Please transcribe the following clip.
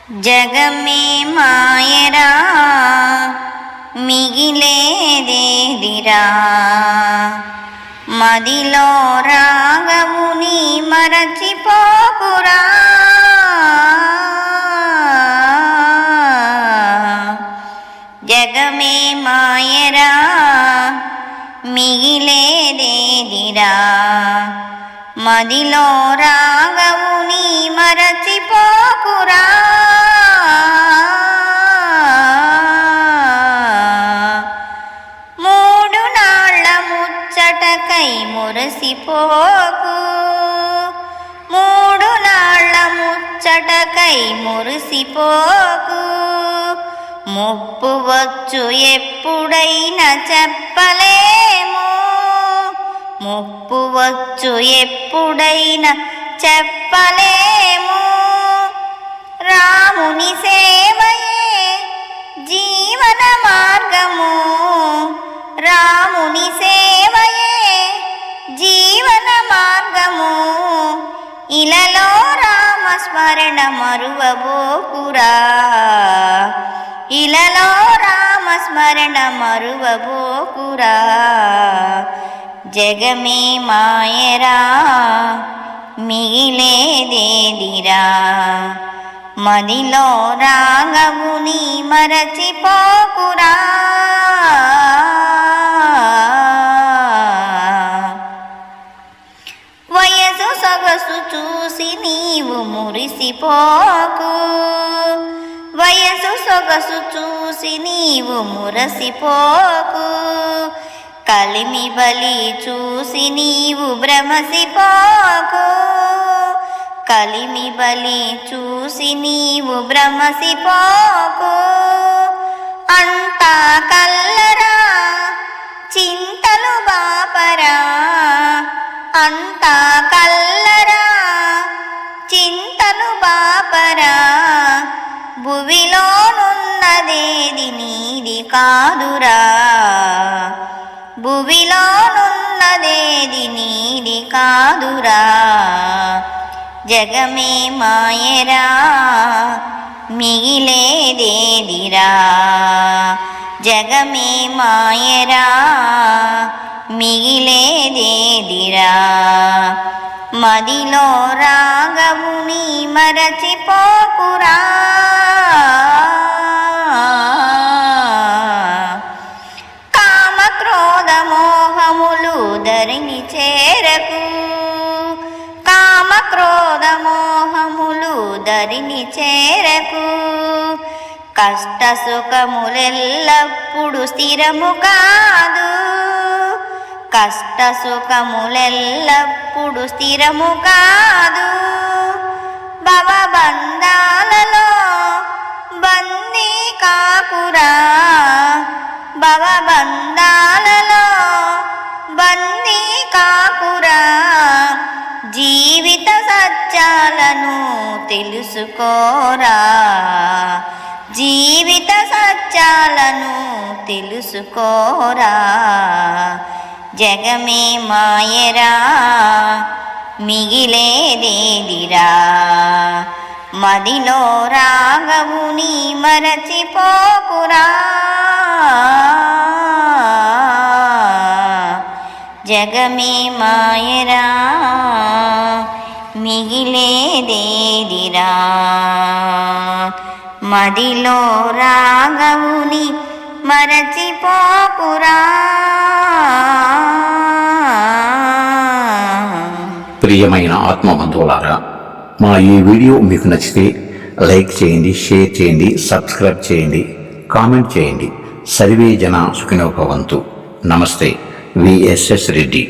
జగమే మాయరా మిగిలేదేదిరా, మదిలో రాగముని మరచిపోకురా. జగమే మాయరా మిగిలేదేదిరా, మదిలో రాగముని మరచిపోకురా. మూడు నాళ్ళ ముచ్చటకై మురిసిపోకు, మూడు నాళ్ళ ముచ్చటకై మురిసిపోకు. ముప్పు వచ్చు ఎప్పుడైనా చెప్పలేము, ముప్పు వచ్చు ఎప్పుడైనా చెప్పలేము. రాముని సేవయే జీవన మార్గము, రాముని సేవయే జీవన మార్గము. ఇలలో రామస్మరణ మరువబోకురా, ఇలలో రామస్మరణ మరువబోకురా. జగమే మాయరా మిగిలేదేదిరా, మదిలో రాగముని మరచిపోకురా. వయసు సొగసు చూసి నీవు మురిసిపోకు, వయసు సొగసు చూసి నీవు మురసిపోకు. కలిమి బలి చూసి నీవు భ్రమసిపోకు, కలిమి బలి చూసి నీవు భ్రమసిపోకు. అంతా కల్లరా చింతలు బాపరా, అంతా కల్లరా చింతలు బాపరా. భువిలోనున్నదేది నీది కాదురా, భువిలోనున్నదేది నీది కాదురా. జగమే మాయరా మిగిలేదేదిరా, జగమే మాయరా మిగిలేదేదిరా. మదిలో రాగముని మరచిపోకురా. కామ క్రోధ మోహములు ధరిని చేరకు, కామ క్రోధ మోహములు ధరిని చేరకు. కష్ట సుఖములెల్లప్పుడు స్థిరము కాదు, కష్ట సుఖములెల్లప్పుడు స్థిరము కాదు. భవబంధాలలో బందీ కాకురా, భవబంధాలలో బందీ కాకురా. జీవిత సత్యాలను తెలుసుకోరా, జీవిత సత్యాలను తెలుసుకోరా. జగమే మాయరా మిగిలేదేదిరా, మదిలో రాగముని మరచిపోకురా. జగమే మాయరా మిగిలేదేదిరా, మదిలో రాగముని మరచిపోకురా. ప్రియమైన ఆత్మబంధువులారా, మా ఈ వీడియో మీకు నచ్చితే లైక్ చేయండి, షేర్ చేయండి, సబ్స్క్రైబ్ చేయండి, కామెంట్ చేయండి. సర్వే జన సుఖినో భవంతు. నమస్తే. విఎస్ఎస్ రెడ్డి.